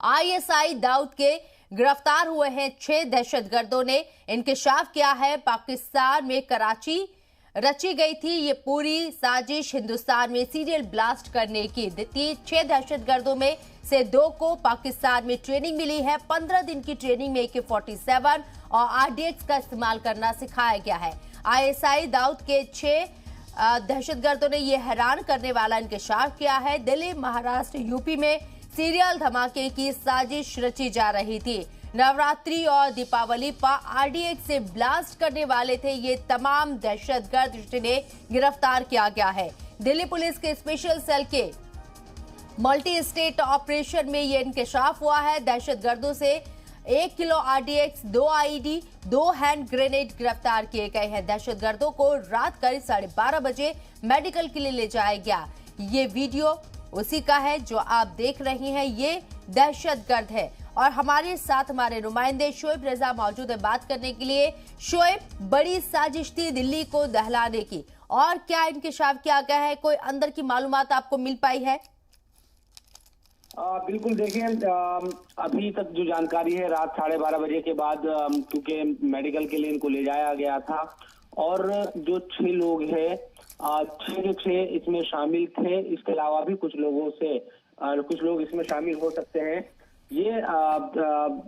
ISI Dawood के गिरफ्तार हुए हैं 6 दहशतगर्दों ने इंकशाफ किया है। पाकिस्तान में कराची रची गई थी ये पूरी साजिश, हिंदुस्तान में सीरियल ब्लास्ट करने की थी। 6 दहशतगर्दों में से 2 को पाकिस्तान में ट्रेनिंग मिली है। 15 दिन की ट्रेनिंग में AK-47 और RDX का इस्तेमाल करना सिखाया गया है। आईएसआई दाऊद के 6 दहशतगर्दों ने यह हैरान करने वाला इंकशाफ किया है। दिल्ली, महाराष्ट्र, यूपी में सीरियल धमाके की साजिश रची जा रही थी। नवरात्रि और दीपावली पर RDX से ब्लास्ट करने वाले थे ये तमाम दहशतगर्द, जिन्हें गिरफ्तार किया गया है। दिल्ली पुलिस के स्पेशल सेल के मल्टी स्टेट ऑपरेशन में ये इंकशाफ हुआ है। दहशतगर्दों से 1 kilo RDX, 2 IED, 2 hand grenade गिरफ्तार किए गए हैं। दहशतगर्दों को रात करीब 12:30 बजे मेडिकल के लिए ले जाया गया। ये वीडियो उसी का है जो आप देख रही हैं। ये दहशतगर्द है और हमारे साथ हमारे नुमाइंदे शोएब रजा मौजूद है बात करने के लिए। शोएब, बड़ी साजिश थी दिल्ली को दहलाने की, और क्या इंकशाफ किया गया है? कोई अंदर की मालूमात आपको मिल पाई है? बिल्कुल, देखिए, अभी तक जो जानकारी है, रात 12:30 बजे के बाद क्योंकि मेडिकल के लिए इनको ले जाया गया था और जो 6 लोग हैं, 6 इसमें शामिल थे। इसके अलावा भी कुछ लोग इसमें शामिल हो सकते हैं। ये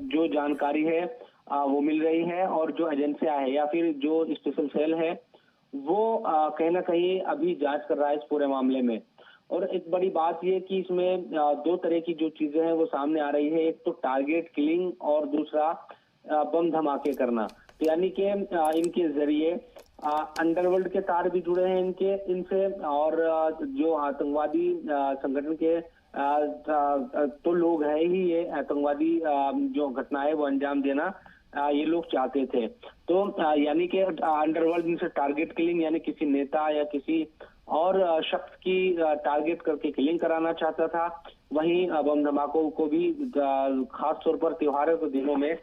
जो जानकारी है वो मिल रही है, और जो एजेंसियां है या फिर जो स्पेशल सेल है वो कहीं ना कहीं अभी जांच कर रहा है इस पूरे मामले में। और एक बड़ी बात ये कि इसमें 2 तरह की जो चीजें हैं वो सामने आ रही है। एक तो टारगेट किलिंग और दूसरा बम धमाके करना। तो यानी कि इनके जरिए अंडरवर्ल्ड के तार भी जुड़े हैं इनसे, और जो आतंकवादी संगठन के तो लोग हैं ही, ये आतंकवादी जो घटना है वो अंजाम देना ये लोग चाहते थे। तो यानी कि अंडरवर्ल्ड इनसे टारगेट किलिंग, यानी किसी नेता या किसी और शख्स की टारगेट करके किलिंग कराना चाहता था। वहीं बम धमाकों को भी खास तौर पर त्योहारों के दिनों में